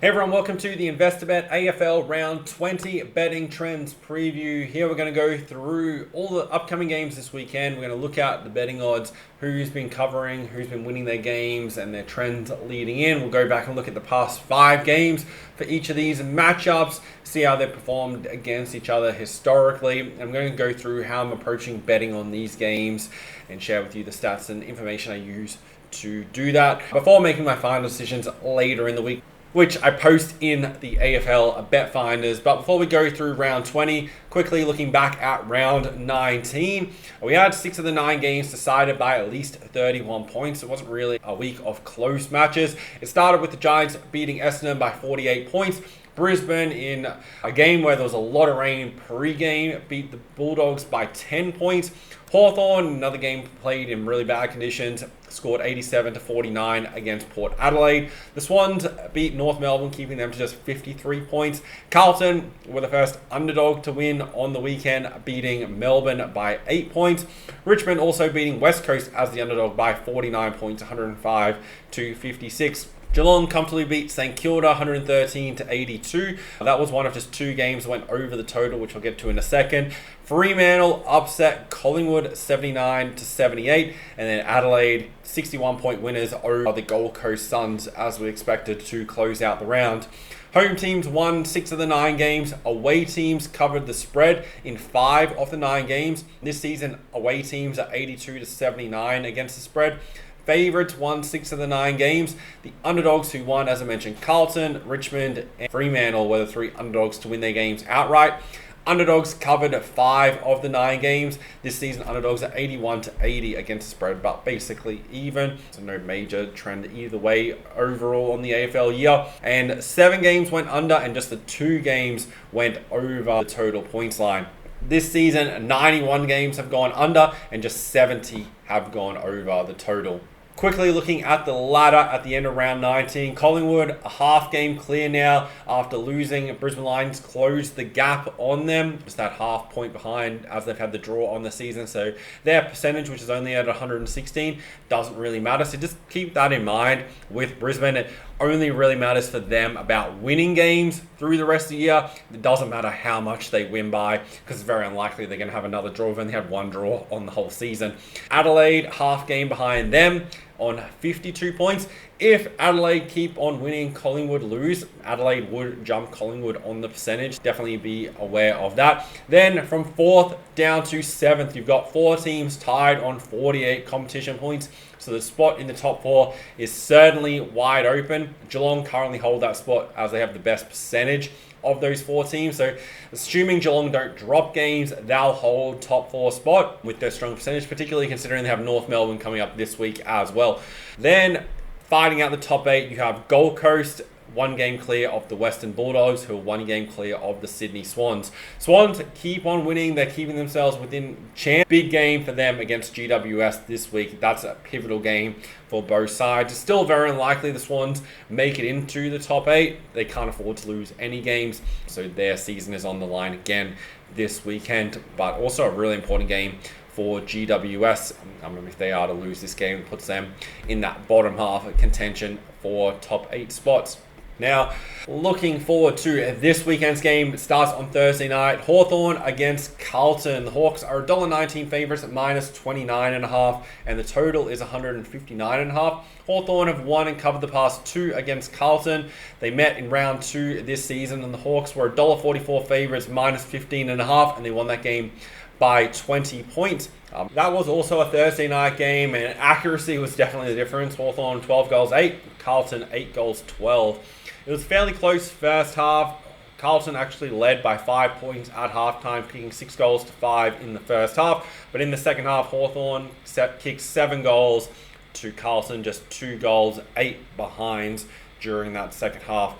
Hey everyone, welcome to the investor.bet AFL Round 20 betting trends preview. Here we're going to go through all the upcoming games this weekend. We're going to look at the betting odds, who's been covering, who's been winning their games and their trends leading in. We'll go back and look at the past 5 games for each of these matchups, see how they've performed against each other historically. I'm going to go through how I'm approaching betting on these games and share with you the stats and information I use to do that before making my final decisions later in the week, which I post in the AFL Bet Finders. But before we go through round 20, quickly looking back at round 19, we had 6 of the 9 games decided by at least 31 points. It wasn't really a week of close matches. It started with the Giants beating Essendon by 48 points. Brisbane, in a game where there was a lot of rain pre-game, beat the Bulldogs by 10 points. Hawthorn, another game played in really bad conditions, scored 87-49 against Port Adelaide. The Swans beat North Melbourne, keeping them to just 53 points. Carlton were the first underdog to win on the weekend, beating Melbourne by 8 points. Richmond also beating West Coast as the underdog by 49 points, 105-56. Geelong comfortably beat St Kilda 113-82. That was one of just 2 games that went over the total, which I'll get to in a second. Fremantle upset Collingwood 79-78, and then Adelaide 61-point winners over the Gold Coast Suns, as we expected to close out the round. Home teams won 6 of the 9 games. Away teams covered the spread in 5 of the 9 games. This season, away teams are 82-79 against the spread. Favourites won 6 of the 9 games. The underdogs who won, as I mentioned, Carlton, Richmond, and Fremantle were the 3 underdogs to win their games outright. Underdogs covered 5 of the 9 games. This season, underdogs are 81-80 against the spread, but basically even. So no major trend either way overall on the AFL year. And 7 games went under, and just the 2 games went over the total points line. This season, 91 games have gone under, and just 70 have gone over the total. Quickly looking at the ladder at the end of round 19, Collingwood a half game clear now after losing. Brisbane Lions closed the gap on them, just that half point behind as they've had the draw on the season. So their percentage, which is only at 116, doesn't really matter. So just keep that in mind with Brisbane. It only really matters for them about winning games through the rest of the year. It doesn't matter how much they win by, because it's very unlikely they're going to have another draw. They've only had 1 draw on the whole season. Adelaide half game behind them on 52 points. If Adelaide keep on winning, Collingwood lose, Adelaide would jump Collingwood on the percentage. Definitely be aware of that. Then from 4th down to 7th, you've got 4 teams tied on 48 competition points. So the spot in the top 4 is certainly wide open. Geelong currently hold that spot as they have the best percentage of those 4 teams. So assuming Geelong don't drop games, they'll hold top 4 spot with their strong percentage, particularly considering they have North Melbourne coming up this week as well. Then fighting out the top 8, you have Gold Coast, 1 game clear of the Western Bulldogs, who are 1 game clear of the Sydney Swans. Swans keep on winning. They're keeping themselves within chance. Big game for them against GWS this week. That's a pivotal game for both sides. It's still very unlikely the Swans make it into the top 8. They can't afford to lose any games, so their season is on the line again this weekend. But also a really important game for GWS. If they are to lose this game, it puts them in that bottom half of contention for top 8 spots. Now, looking forward to this weekend's game. It starts on Thursday night. Hawthorn against Carlton. The Hawks are $1.19 favourites at minus 29.5, and the total is 159.5. Hawthorn have won and covered the past 2 against Carlton. They met in round 2 this season, and the Hawks were $1.44 favourites, minus 15.5, and they won that game by 20 points. That was also a Thursday night game, and accuracy was definitely the difference. Hawthorn 12 goals 8, Carlton 8 goals 12. It was fairly close first half. Carlton actually led by 5 points at halftime, kicking 6 goals to 5 in the first half. But in the second half, Hawthorn kicked 7 goals to Carlton, just 2 goals, 8 behinds during that second half.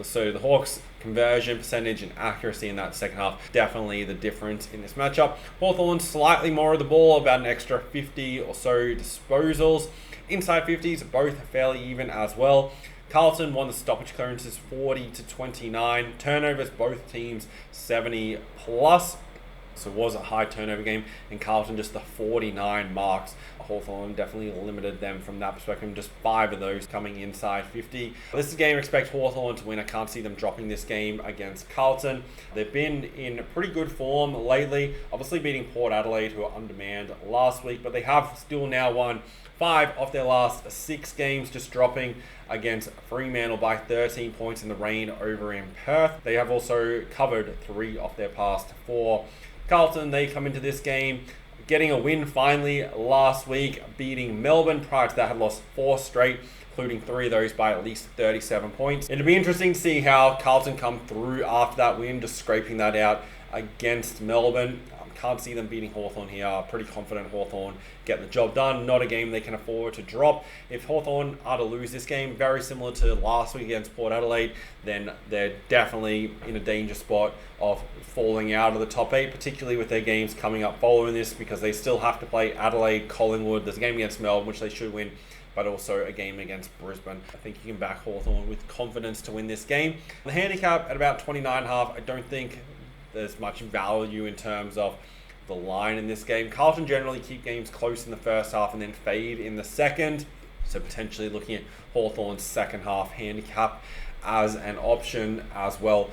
So the Hawks' conversion percentage and accuracy in that second half, definitely the difference in this matchup. Hawthorn slightly more of the ball, about an extra 50 or so disposals. Inside 50s, both fairly even as well. Carlton won the stoppage clearances 40-29. Turnovers, both teams 70 plus. So it was a high turnover game, and Carlton just the 49 marks. Hawthorn definitely limited them from that perspective, just 5 of those coming inside 50. This is a game I expect Hawthorn to win. I can't see them dropping this game against Carlton. They've been in pretty good form lately, obviously beating Port Adelaide, who were undermanned last week, but they have still now won 5 of their last 6 games, just dropping against Fremantle by 13 points in the rain over in Perth. They have also covered 3 of their past 4. Carlton, they come into this game getting a win finally last week, beating Melbourne. Prior to that, had lost 4 straight, including 3 of those by at least 37 points. It'll be interesting to see how Carlton come through after that win, just scraping that out against Melbourne. Can't see them beating Hawthorn here. Pretty confident Hawthorn get the job done. Not a game they can afford to drop. If Hawthorn are to lose this game, very similar to last week against Port Adelaide, then they're definitely in a danger spot of falling out of the top 8, particularly with their games coming up following this, because they still have to play Adelaide, Collingwood. There's a game against Melbourne, which they should win, but also a game against Brisbane. I think you can back Hawthorn with confidence to win this game. The handicap at about 29.5, I don't think there's much value in terms of the line in this game. Carlton generally keep games close in the first half and then fade in the second. So potentially looking at Hawthorn's second half handicap as an option as well.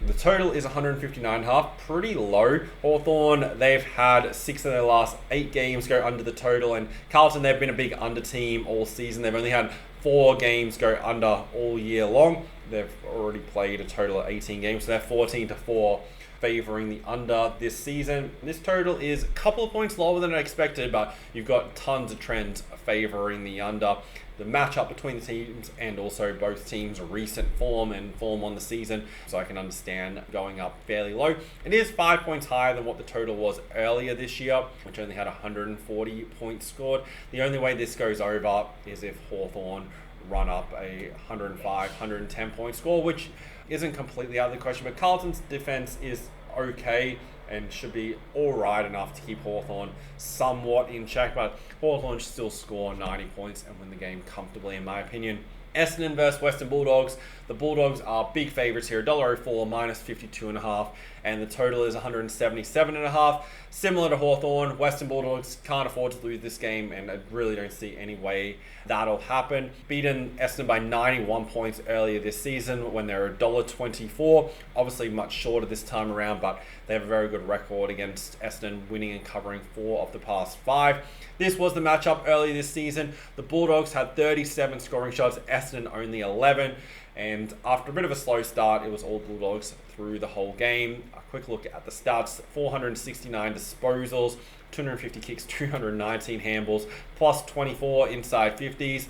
The total is 159.5, pretty low. Hawthorn, they've had 6 of their last 8 games go under the total, and Carlton, they've been a big under team all season. They've only had 4 games go under all year long. They've already played a total of 18 games, so they're 14-4 favouring the under this season. This total is a couple of points lower than I expected, but you've got tons of trends favouring the under. The matchup between the teams and also both teams' recent form and form on the season, so I can understand going up fairly low. It is 5 points higher than what the total was earlier this year, which only had 140 points scored. The only way this goes over is if Hawthorn run up a 105, 110 point score, which isn't completely out of the question, but Carlton's defense is okay and should be alright enough to keep Hawthorn somewhat in check, but Hawthorn should still score 90 points and win the game comfortably, in my opinion. Essendon versus Western Bulldogs. The Bulldogs are big favourites here, $1.04 minus 52.5, and the total is 177.5. Similar to Hawthorn, Western Bulldogs can't afford to lose this game, and I really don't see any way that'll happen. Beaten Essendon by 91 points earlier this season when they're $1.24. Obviously much shorter this time around, but they have a very good record against Essendon, winning and covering 4 of the past 5. This was the matchup earlier this season. The Bulldogs had 37 scoring shots, Essendon only 11. And after a bit of a slow start, it was all Bulldogs through the whole game. A quick look at the stats: 469 disposals, 250 kicks, 219 handballs, plus 24 inside 50s.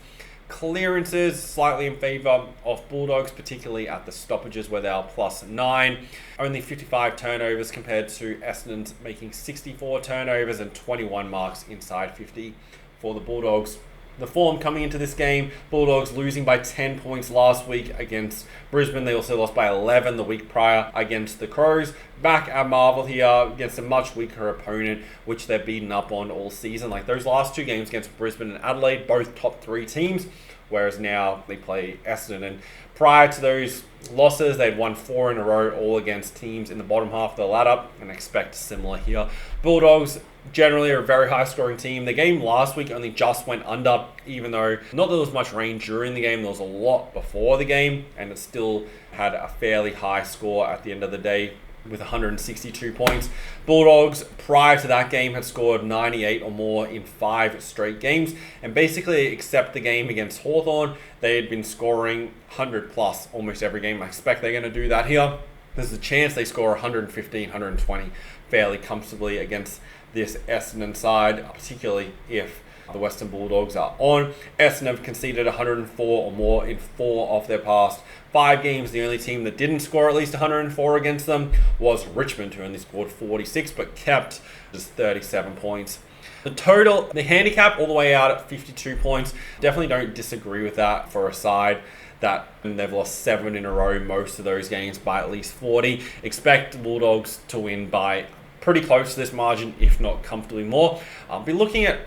Clearances slightly in favour of Bulldogs, particularly at the stoppages where they are plus 9. Only 55 turnovers compared to Essendon's making 64 turnovers and 21 marks inside 50 for the Bulldogs. The form coming into this game, Bulldogs losing by 10 points last week against Brisbane. They also lost by 11 the week prior against the Crows. Back at Marvel here against a much weaker opponent, which they've beaten up on all season. Like those last 2 games against Brisbane and Adelaide, both top 3 teams, whereas now they play Essendon. And prior to those losses, they'd won 4 in a row, all against teams in the bottom half of the ladder, and expect similar here. Bulldogs generally are a very high scoring team. The game last week only just went under, even though not that there was much rain during the game, there was a lot before the game, and it still had a fairly high score at the end of the day with 162 points. Bulldogs, prior to that game, had scored 98 or more in 5 straight games, and basically, except the game against Hawthorn, they had been scoring 100 plus almost every game. I expect they're going to do that here. There's a chance they score 115, 120 fairly comfortably against this Essendon side, particularly if the Western Bulldogs are on. Essendon have conceded 104 or more in 4 of their past 5 games. The only team that didn't score at least 104 against them was Richmond, who only scored 46 but kept just 37 points. The total, the handicap all the way out at 52 points. Definitely don't disagree with that for a side that they've lost 7 in a row, most of those games by at least 40. Expect the Bulldogs to win by pretty close to this margin, if not comfortably more. I'll be looking at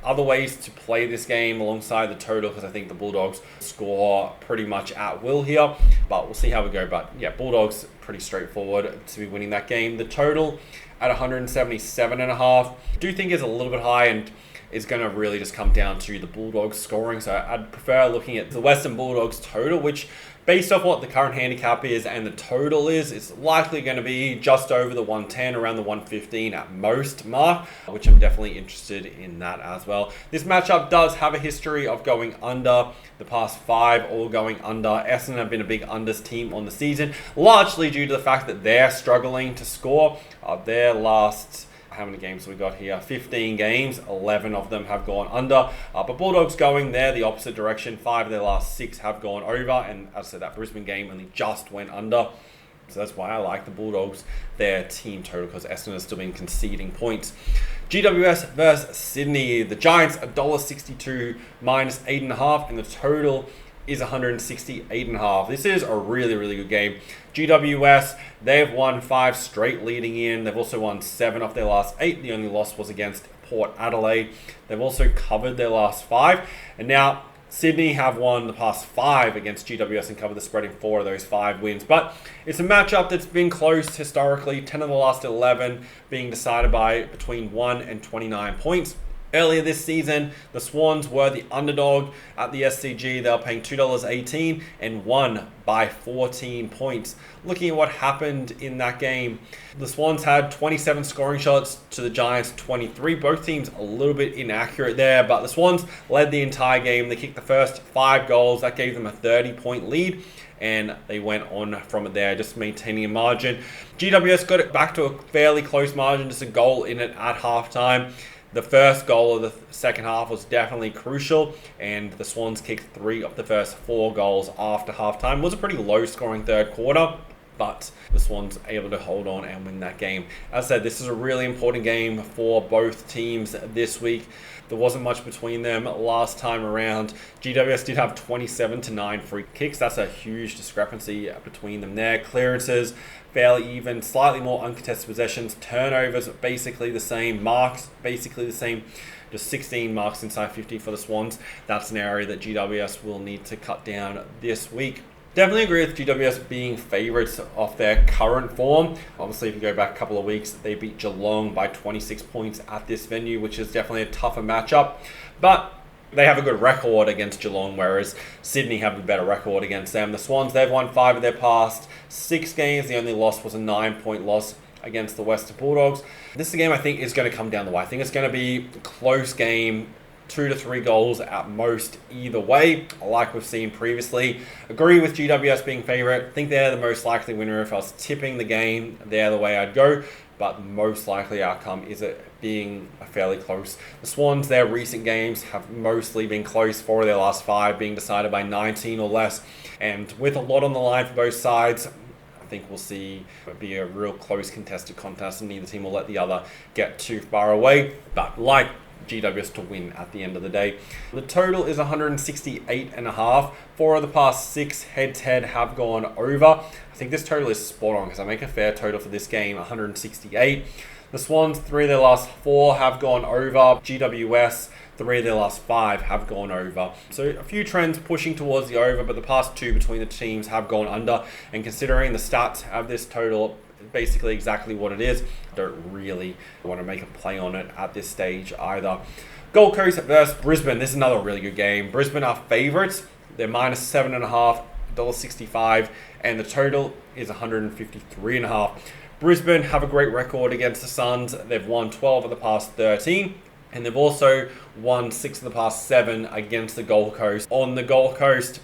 other ways to play this game alongside the total, because I think the Bulldogs score pretty much at will here, but we'll see how we go. But yeah, Bulldogs pretty straightforward to be winning that game. The total at 177.5, I do think is a little bit high, and is going to really just come down to the Bulldogs scoring. So I'd prefer looking at the Western Bulldogs total, which based off what the current handicap is and the total is, it's likely going to be just over the 110, around the 115 at most mark, which I'm definitely interested in that as well. This matchup does have a history of going under. The past 5 all going under. Essendon have been a big unders team on the season, largely due to the fact that they're struggling to score. Their last, how many games we got here? 15 games, 11 of them have gone under. But Bulldogs going there the opposite direction. 5 of their last 6 have gone over. And as I said, that Brisbane game only just went under. So that's why I like the Bulldogs, their team total, because Essendon has still been conceding points. GWS versus Sydney. The Giants, $1.62 minus 8.5, and the total is 168.5. This is a really, really good game. GWS, they've won 5 straight leading in. They've also won 7 of their last 8. The only loss was against Port Adelaide. They've also covered their last 5. And now Sydney have won the past 5 against GWS and covered the spread in 4 of those 5 wins. But it's a matchup that's been close historically. 10 of the last 11 being decided by between 1 and 29 points. Earlier this season, the Swans were the underdog at the SCG. They were paying $2.18 and won by 14 points. Looking at what happened in that game, the Swans had 27 scoring shots to the Giants 23. Both teams a little bit inaccurate there, but the Swans led the entire game. They kicked the first 5 goals. That gave them a 30-point lead, and they went on from it there, just maintaining a margin. GWS got it back to a fairly close margin, just a goal in it at halftime. The first goal of the second half was definitely crucial, and the Swans kicked 3 of the first 4 goals after halftime. It was a pretty low-scoring third quarter, but the Swans able to hold on and win that game. As I said, this is a really important game for both teams this week. There wasn't much between them last time around. GWS did have 27-9 free kicks. That's a huge discrepancy between them there. Clearances, fairly even, slightly more uncontested possessions. Turnovers, basically the same. Marks, basically the same. Just 16 marks inside 50 for the Swans. That's an area that GWS will need to cut down this week. Definitely agree with GWS being favourites of their current form. Obviously, if you go back a couple of weeks, they beat Geelong by 26 points at this venue, which is definitely a tougher matchup. But they have a good record against Geelong, whereas Sydney have a better record against them. The Swans, they've won 5 of their past 6 games. The only loss was a 9-point loss against the Western Bulldogs. This is a game I think is going to come down the wire. I think it's going to be a close game. 2 to 3 goals at most either way, like we've seen previously. Agree with GWS being favourite. Think they're the most likely winner. If I was tipping the game, they're the way I'd go. But the most likely outcome is it being fairly close. The Swans, their recent games have mostly been close. 4 of their last 5 being decided by 19 or less. And with a lot on the line for both sides, I think we'll see it be a real close contested contest, and neither team will let the other get too far away. But like GWS to win at the end of the day. The total is 168.5. 4 of the past 6 head-to-head have gone over. I think this total is spot on because I make a fair total for this game, 168. The Swans, 3 of their last 4 have gone over. GWS, 3 of their last 5 have gone over. So a few trends pushing towards the over, but the past 2 between the teams have gone under. And considering the stats of this total, basically exactly what it is, don't really want to make a play on it at this stage either. Gold Coast versus Brisbane. This is another really good game. Brisbane are favourites. They're minus 7.5, $1.65, and the total is 153.5. Brisbane have a great record against the Suns. They've won 12 of the past 13, and they've also won 6 of the past 7 against the Gold Coast on the Gold Coast.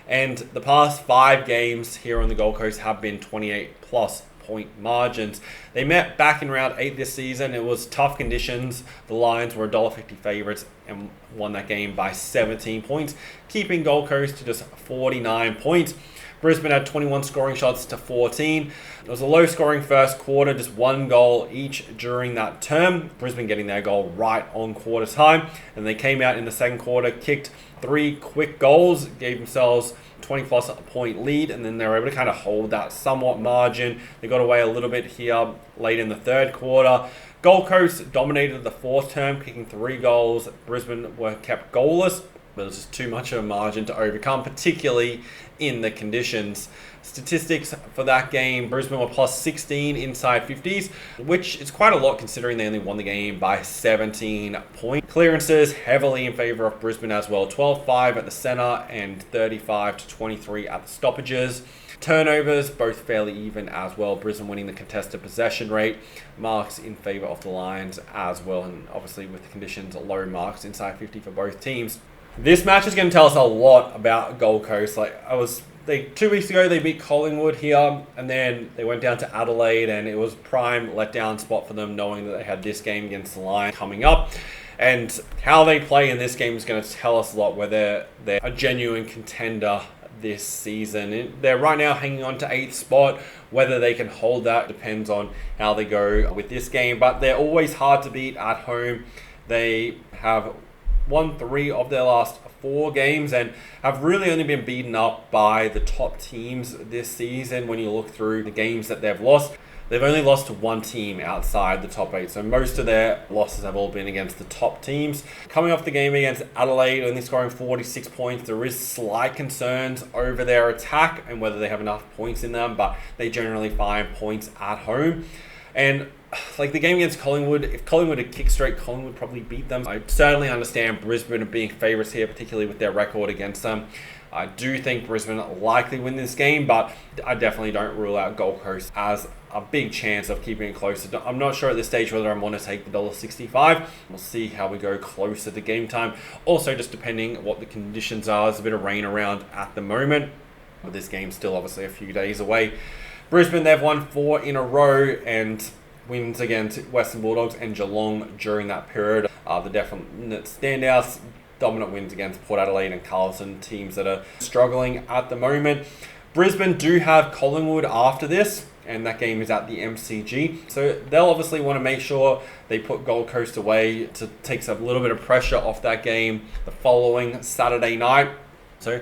And the past 5 games here on the Gold Coast have been 28 plus point margins. They met back in round 8 this season. It was tough conditions. The Lions were $1.50 favourites and won that game by 17 points, keeping Gold Coast to just 49 points. Brisbane had 21 scoring shots to 14. It was a low-scoring first quarter, just 1 goal each during that term. Brisbane getting their goal right on quarter time. And they came out in the second quarter, kicked 3 quick goals, gave themselves 20-plus point lead, and then they were able to kind of hold that somewhat margin. They got away a little bit here late in the third quarter. Gold Coast dominated the fourth term, kicking 3 goals. Brisbane were kept goalless, but it was just too much of a margin to overcome, particularly in the conditions. Statistics for that game, Brisbane were plus 16 inside 50s, which is quite a lot considering they only won the game by 17 points. Clearances heavily in favour of Brisbane as well, 12-5 at the centre and 35-23 at the stoppages. Turnovers, both fairly even as well. Brisbane winning the contested possession rate. Marks in favour of the Lions as well. And obviously with the conditions, low marks inside 50 for both teams. This match is going to tell us a lot about Gold Coast. 2 weeks ago, they beat Collingwood here. And then they went down to Adelaide. And it was prime letdown spot for them, knowing that they had this game against the Lions coming up. And how they play in this game is going to tell us a lot, whether they're a genuine contender this season. They're right now hanging on to 8th spot. Whether they can hold that depends on how they go with this game, but they're always hard to beat at home. They have won 3 of their last 4 games and have really only been beaten up by the top teams this season. When you look through the games that they've lost, they've only lost to 1 team outside the top 8. So most of their losses have all been against the top teams. Coming off the game against Adelaide, only scoring 46 points, there is slight concerns over their attack and whether they have enough points in them, but they generally find points at home. And the game against Collingwood, if Collingwood had kicked straight, Collingwood would probably beat them. I certainly understand Brisbane being favourites here, particularly with their record against them. I do think Brisbane likely win this game, but I definitely don't rule out Gold Coast as a big chance of keeping it close. I'm not sure at this stage whether I want to take the $1.65. We'll see how we go closer to game time. Also, just depending what the conditions are. There's a bit of rain around at the moment, but this game's still obviously a few days away. Brisbane, they've won 4 in a row and wins against Western Bulldogs and Geelong during that period. The definite standouts, dominant wins against Port Adelaide and Carlton, teams that are struggling at the moment. Brisbane do have Collingwood after this, and that game is at the MCG. So they'll obviously want to make sure they put Gold Coast away to take a little bit of pressure off that game the following Saturday night. So,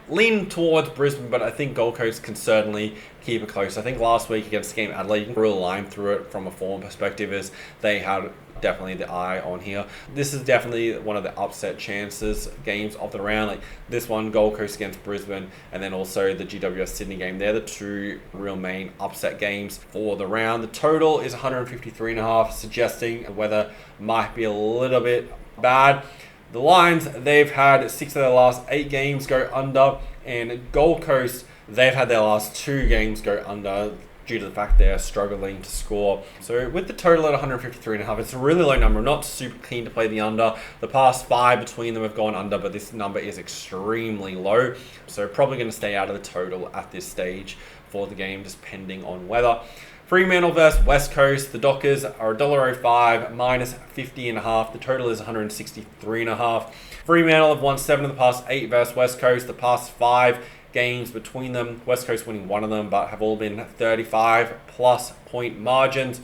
lean towards Brisbane, but I think Gold Coast can certainly keep it close. I think last week against the game Adelaide, you can draw a line through it from a form perspective, as they had definitely the eye on here. This is definitely one of the upset chances games of the round. This one, Gold Coast against Brisbane, and then also the GWS Sydney game. They're the 2 real main upset games for the round. The total is 153.5, suggesting the weather might be a little bit bad. The Lions, they've had 6 of their last 8 games go under, and Gold Coast, they've had their last 2 games go under due to the fact they're struggling to score. So with the total at 153.5, it's a really low number. I'm not super keen to play the under. The past 5 between them have gone under, but this number is extremely low. So probably going to stay out of the total at this stage for the game, just pending on weather. Fremantle versus West Coast. The Dockers are $1.05 minus 50.5. The total is 163.5. Fremantle have won 7 of the past 8 versus West Coast. The past 5 games between them, West Coast winning 1 of them, but have all been 35 plus point margins.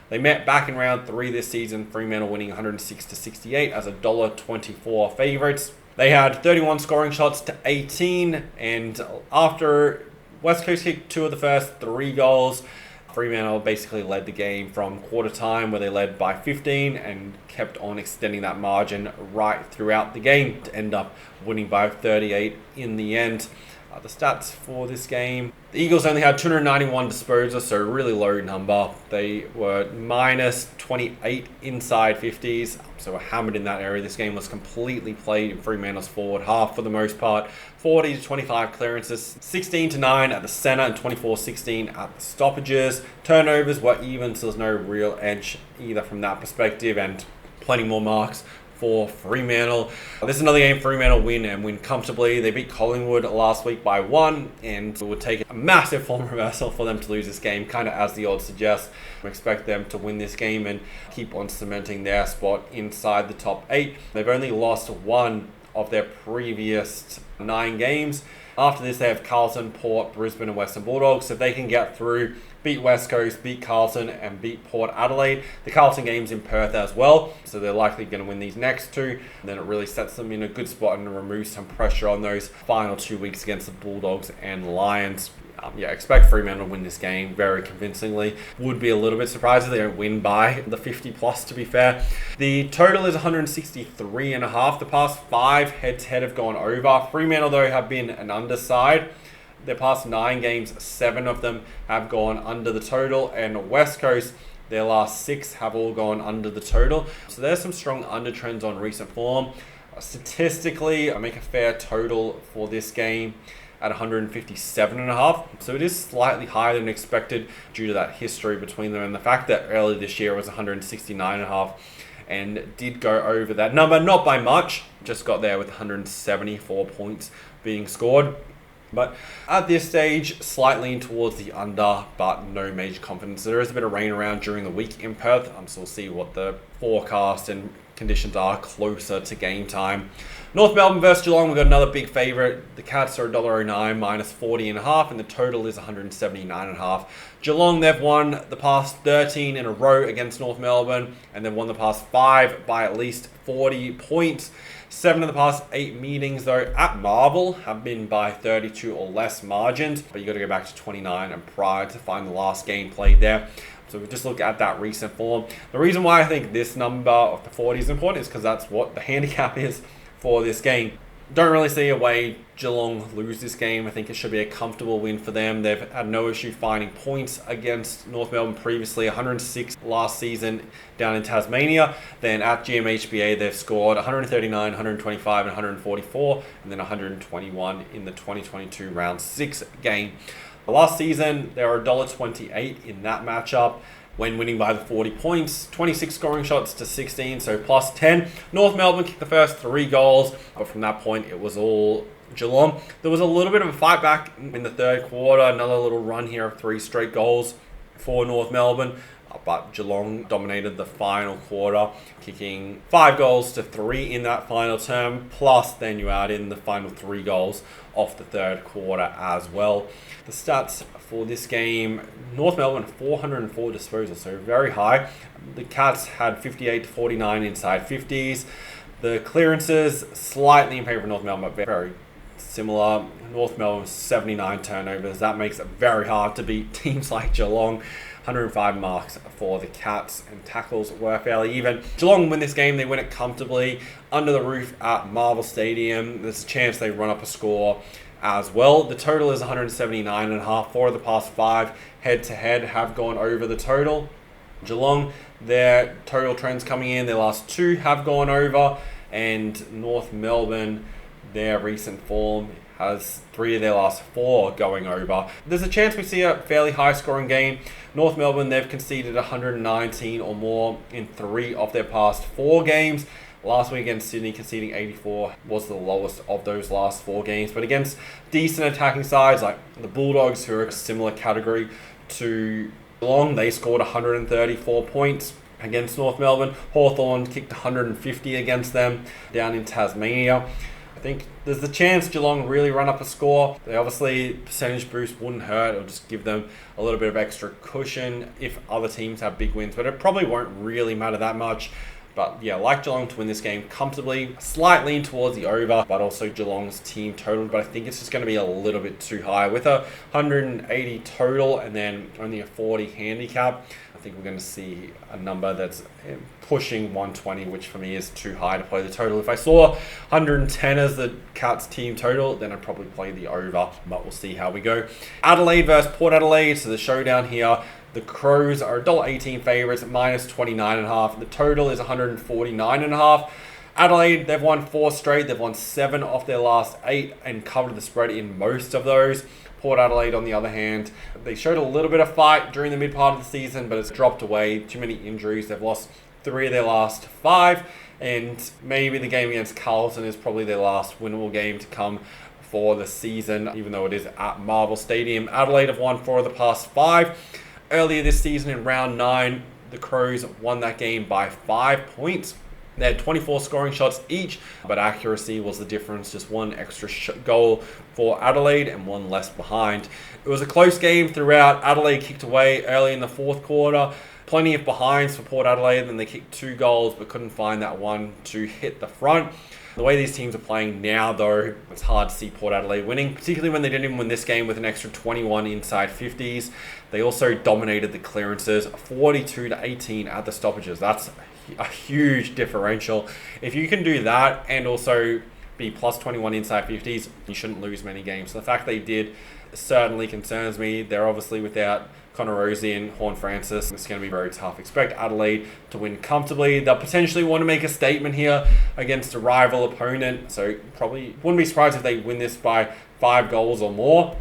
They met back in round 3 this season. Fremantle winning 106-68 as $1.24 favourites. They had 31 scoring shots to 18, and after West Coast kicked 2 of the first 3 goals, Fremantle basically led the game from quarter time, where they led by 15 and kept on extending that margin right throughout the game to end up winning by 38 in the end. The stats for this game: the Eagles only had 291 disposals, so a really low number. They were minus 28 inside 50s, so were hammered in that area. This game was completely played in Fremantle's forward half for the most part. 40-25 clearances, 16-9 at the centre and 24-16 at the stoppages. Turnovers were even, so there's no real edge either from that perspective, and plenty more marks for Fremantle. This is another game Fremantle win, and win comfortably. They beat Collingwood last week by 1, and it would take a massive form reversal for them to lose this game, kind of as the odds suggest. We expect them to win this game and keep on cementing their spot inside the top 8. They've only lost 1 of their previous 9 games. After this, they have Carlton, Port, Brisbane and Western Bulldogs. So if they can get through, beat West Coast, beat Carlton and beat Port Adelaide. The Carlton game's in Perth as well, so they're likely going to win these next 2. And then it really sets them in a good spot and removes some pressure on those final 2 weeks against the Bulldogs and Lions. Expect Fremantle to win this game very convincingly. Would be a little bit surprised if they don't win by the 50 plus, to be fair. The total is 163.5. The past 5 head-to-head have gone over. Fremantle, though, have been an underside. their past 9 games, 7 of them have gone under the total, and West Coast, their last 6 have all gone under the total. So there's some strong under trends on recent form. Statistically, I make a fair total for this game at 157.5. So it is slightly higher than expected due to that history between them and the fact that earlier this year was 169.5 and did go over that number, not by much, just got there with 174 points being scored. But at this stage, slightly lean towards the under, but no major confidence. There is a bit of rain around during the week in Perth, so we'll see what the forecast and conditions are closer to game time. North Melbourne versus Geelong, we've got another big favourite. The Cats are $1.09 minus 40.5, and the total is 179.5. Geelong, they've won the past 13 in a row against North Melbourne, and they've won the past 5 by at least 40 points. 7 of the past 8 meetings, though, at Marvel have been by 32 or less margins, but you got to go back to 29 and prior to find the last game played there. So we just look at that recent form. The reason why I think this number of the 40 is important is because that's what the handicap is for this game. Don't really see a way Geelong lose this game. I think it should be a comfortable win for them. They've had no issue finding points against North Melbourne previously, 106 last season down in Tasmania. Then at GMHBA, they've scored 139, 125, and 144, and then 121 in the 2022 round 6 game. Last season, they were $1.28 in that matchup when winning by the 40 points, 26 scoring shots to 16, so plus 10. North Melbourne kicked the first 3 goals, but from that point, it was all Geelong. There was a little bit of a fight back in the third quarter, another little run here of 3 straight goals for North Melbourne, but Geelong dominated the final quarter, kicking 5 goals to 3 in that final term, plus then you add in the final 3 goals off the third quarter as well. The stats for this game, North Melbourne 404 disposals, so very high. The Cats had 58 to 49 inside 50s. The clearances slightly in favour of North Melbourne, but very similar. North Melbourne 79 turnovers. That makes it very hard to beat teams like Geelong. 105 marks for the Cats, and tackles were fairly even. Geelong win this game, they win it comfortably under the roof at Marvel Stadium. There's a chance they run up a score as well. The total is 179.5. 4 of the past 5 head-to-head have gone over the total. Geelong, their total trends coming in, their last 2 have gone over, and North Melbourne, their recent form has 3 of their last 4 going over. There's a chance we see a fairly high scoring game. North Melbourne, they've conceded 119 or more in 3 of their past 4 games. Last week against Sydney, conceding 84 was the lowest of those last 4 games. But against decent attacking sides like the Bulldogs, who are a similar category to Geelong, they scored 134 points against North Melbourne. Hawthorn kicked 150 against them down in Tasmania. I think there's the chance Geelong really run up a score. They obviously, percentage boost wouldn't hurt. It'll just give them a little bit of extra cushion if other teams have big wins. But it probably won't really matter that much. But yeah, like Geelong to win this game comfortably, slight lean towards the over, but also Geelong's team total. But I think it's just going to be a little bit too high. With a 180 total and then only a 40 handicap, I think we're going to see a number that's pushing 120, which for me is too high to play the total. If I saw 110 as the Cats team total, then I'd probably play the over, but we'll see how we go. Adelaide versus Port Adelaide, so the showdown here. The Crows are $1.18 favourites at minus 29.5. The total is 149.5. Adelaide, they've won 4 straight. They've won 7 off their last 8 and covered the spread in most of those. Port Adelaide, on the other hand, they showed a little bit of fight during the mid part of the season, but it's dropped away. Too many injuries. They've lost 3 of their last 5, and maybe the game against Carlton is probably their last winnable game to come for the season, even though it is at Marvel Stadium. Adelaide have won 4 of the past 5. Earlier this season in round 9, the Crows won that game by 5 points. They had 24 scoring shots each, but accuracy was the difference. Just 1 extra goal for Adelaide and 1 less behind. It was a close game throughout. Adelaide kicked away early in the 4th quarter. Plenty of behinds for Port Adelaide, and they kicked 2 goals but couldn't find that one to hit the front. The way these teams are playing now, though, it's hard to see Port Adelaide winning, particularly when they didn't even win this game with an extra 21 inside 50s. They also dominated the clearances, 42 to 18 at the stoppages. That's a huge differential. If you can do that and also be plus 21 inside 50s, you shouldn't lose many games. So the fact they did certainly concerns me. They're obviously without Connor Rosie and Horn Francis. It's going to be very tough. Expect Adelaide to win comfortably. They'll potentially want to make a statement here against a rival opponent. So probably wouldn't be surprised if they win this by 5 goals or more.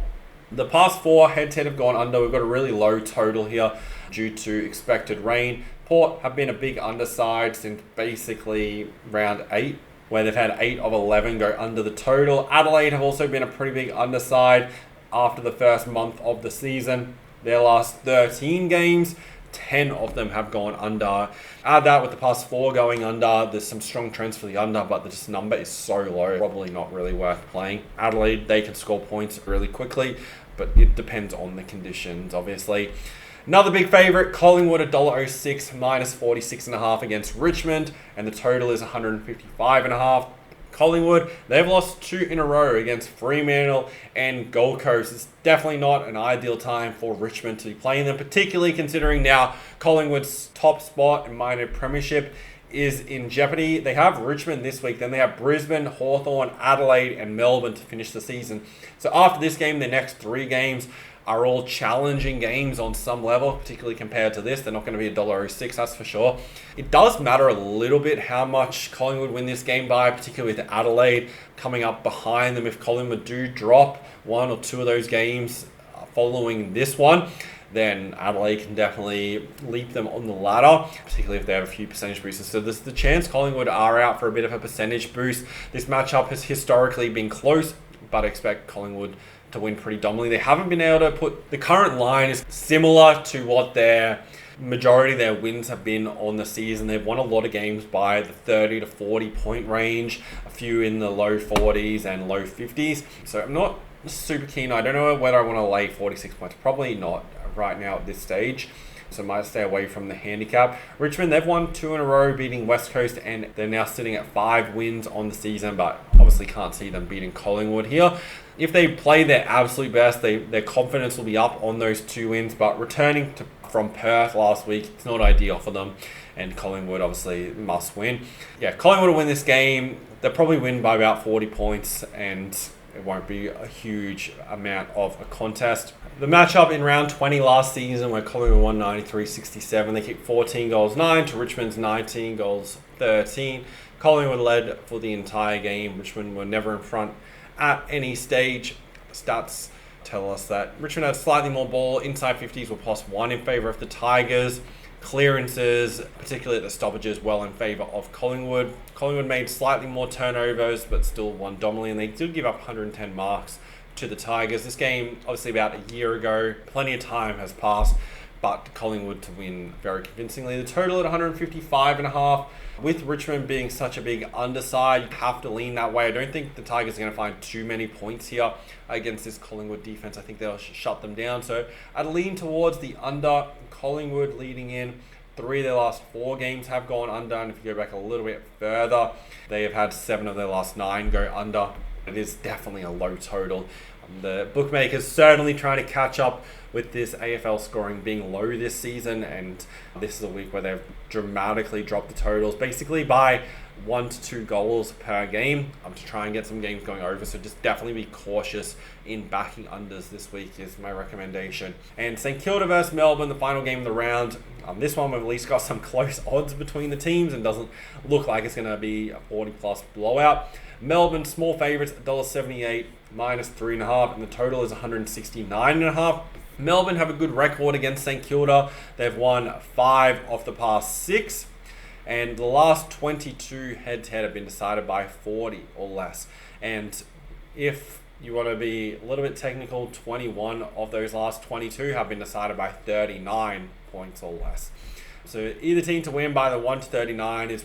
The past 4 head-to-head have gone under. We've got a really low total here due to expected rain. Port have been a big underside since basically round 8, where they've had 8 of 11 go under the total. Adelaide have also been a pretty big underside after the first month of the season. Their last 13 games, 10 of them have gone under. Add that with the past 4 going under. There's some strong trends for the under, but this number is so low, probably not really worth playing. Adelaide, they can score points really quickly, but it depends on the conditions, obviously. Another big favourite, Collingwood $1.06, minus 46.5 against Richmond, and the total is 155.5. Collingwood, they've lost 2 in a row against Fremantle and Gold Coast. It's definitely not an ideal time for Richmond to be playing them, particularly considering now Collingwood's top spot in minor premiership is in jeopardy. They have Richmond this week, then they have Brisbane, Hawthorn, Adelaide and Melbourne to finish the season. So after this game, the next 3 games are all challenging games on some level, particularly compared to this. They're not going to be $1.06, that's for sure. It does matter a little bit how much Collingwood win this game by, particularly with Adelaide coming up behind them. If Collingwood do drop 1 or 2 of those games following this one, then Adelaide can definitely leap them on the ladder, particularly if they have a few percentage boosts. So there's the chance Collingwood are out for a bit of a percentage boost. This matchup has historically been close, but I expect Collingwood to win pretty dominantly. They haven't been able to put... The current line is similar to what their majority of their wins have been on the season. They've won a lot of games by the 30 to 40 point range, a few in the low 40s and low 50s. So I'm not super keen. I don't know whether I want to lay 46 points. Probably not right now at this stage. So I might stay away from the handicap. Richmond, they've won 2 in a row, beating West Coast, and they're now sitting at 5 wins on the season, but obviously can't see them beating Collingwood here. If they play their absolute best, their confidence will be up on those 2 wins, but returning from Perth last week, it's not ideal for them, and Collingwood obviously must win. Yeah, Collingwood will win this game. They'll probably win by about 40 points, and it won't be a huge amount of a contest. The matchup in round 20 last season, where Collingwood won 93-67, they kicked 14 goals 9 to Richmond's 19 goals 13. Collingwood led for the entire game. Richmond were never in front at any stage. Stats tell us that Richmond had slightly more ball. Inside 50s were +1 in favour of the Tigers. Clearances, particularly at the stoppages, well in favour of Collingwood. Collingwood made slightly more turnovers, but still won dominantly, and they did give up 110 marks to the Tigers. This game, obviously about a year ago, plenty of time has passed, but Collingwood to win very convincingly. The total at 155.5. With Richmond being such a big underside, you have to lean that way. I don't think the Tigers are going to find too many points here against this Collingwood defense. I think they'll shut them down. So I'd lean towards the under. Collingwood leading in. 3 of their last 4 games have gone under, and if you go back a little bit further, they have had 7 of their last 9 go under. It is definitely a low total. The bookmakers certainly trying to catch up with this AFL scoring being low this season, and this is a week where they've dramatically dropped the totals, basically by 1 to 2 goals per game, to try and get some games going over. So just definitely be cautious in backing unders this week is my recommendation. And St Kilda versus Melbourne, the final game of the round. This one we've at least got some close odds between the teams and doesn't look like it's going to be a 40+ blowout. Melbourne, small favourites, $1.78, minus 3.5, and the total is 169.5. Melbourne have a good record against St Kilda. They've won 5 of the past 6, and the last 22 head-to-head have been decided by 40 or less. And if you want to be a little bit technical, 21 of those last 22 have been decided by 39 points or less. So either team to win by the 1 to 39 is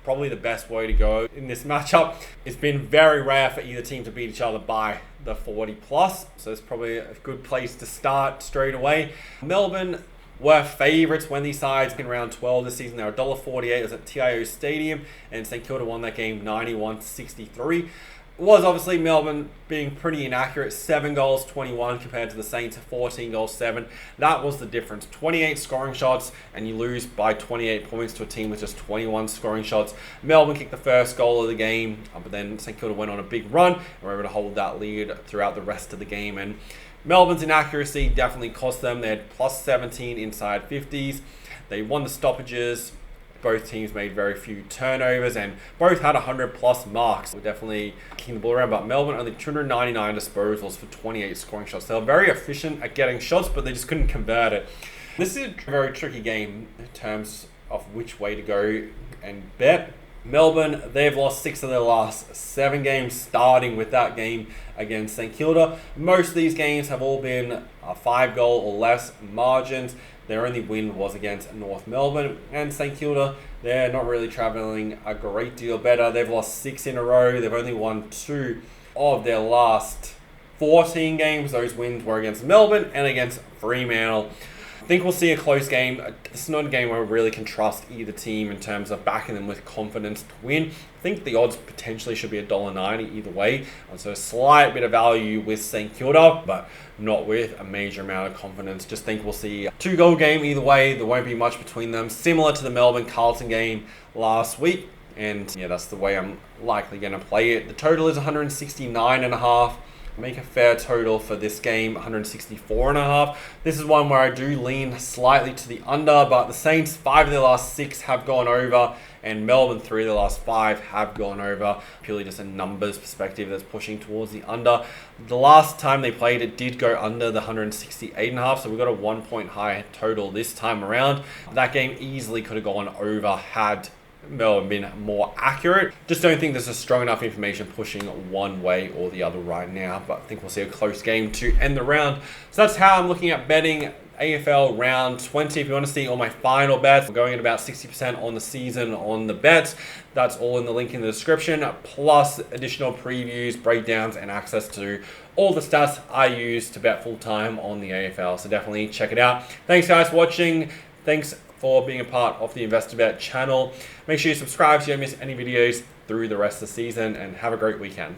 probably the best way to go in this matchup. It's been very rare for either team to beat each other by the 40+, so it's probably a good place to start straight away. Melbourne were favourites when these sides in round 12 this season. They were $1.48. It was at TIO Stadium, and St Kilda won that game 91-63. was obviously Melbourne being pretty inaccurate. 7 goals, 21 compared to the Saints, 14 goals, 7. That was the difference. 28 scoring shots, and you lose by 28 points to a team with just 21 scoring shots. Melbourne kicked the first goal of the game, but then St Kilda went on a big run and were able to hold that lead throughout the rest of the game. And Melbourne's inaccuracy definitely cost them. They had plus 17 inside 50s. They won the stoppages. Both teams made very few turnovers and both had 100 plus marks. We're definitely kicking the ball around, but Melbourne only 299 disposals for 28 scoring shots. They were very efficient at getting shots, but they just couldn't convert it. This is a very tricky game in terms of which way to go and bet. Melbourne, they've lost 6 of their last 7 games, starting with that game against St Kilda. Most of these games have all been 5 goal or less margins. Their only win was against North Melbourne, and St Kilda, they're not really travelling a great deal better. They've lost 6 in a row. They've only won 2 of their last 14 games. Those wins were against Melbourne and against Fremantle. I think we'll see a close game. It's not a game where we really can trust either team in terms of backing them with confidence to win. I think the odds potentially should be $1.90 either way. So a slight bit of value with St Kilda, but not with a major amount of confidence. Just think we'll see a 2-goal game either way. There won't be much between them. Similar to the Melbourne Carlton game last week. And yeah, that's the way I'm likely going to play it. The total is 169.5. Make a fair total for this game, 164.5. This is one where I do lean slightly to the under, but the Saints, 5 of their last 6 have gone over, and Melbourne, 3 of their last 5 have gone over. Purely just a numbers perspective that's pushing towards the under. The last time they played, it did go under the 168.5, so we got a 1 point higher total this time around. That game easily could have gone over had Melbourne been more accurate. Just don't think there's a strong enough information pushing one way or the other right now, but I think we'll see a close game to end the round. So that's how I'm looking at betting AFL round 20. If you want to see all my final bets, I'm going at about 60% on the season on the bets. That's all in the link in the description, plus additional previews, breakdowns, and access to all the stats I use to bet full time on the AFL. So definitely check it out. Thanks guys for watching. Thanks for being a part of the investor.bet channel. Make sure you subscribe so you don't miss any videos through the rest of the season, and have a great weekend.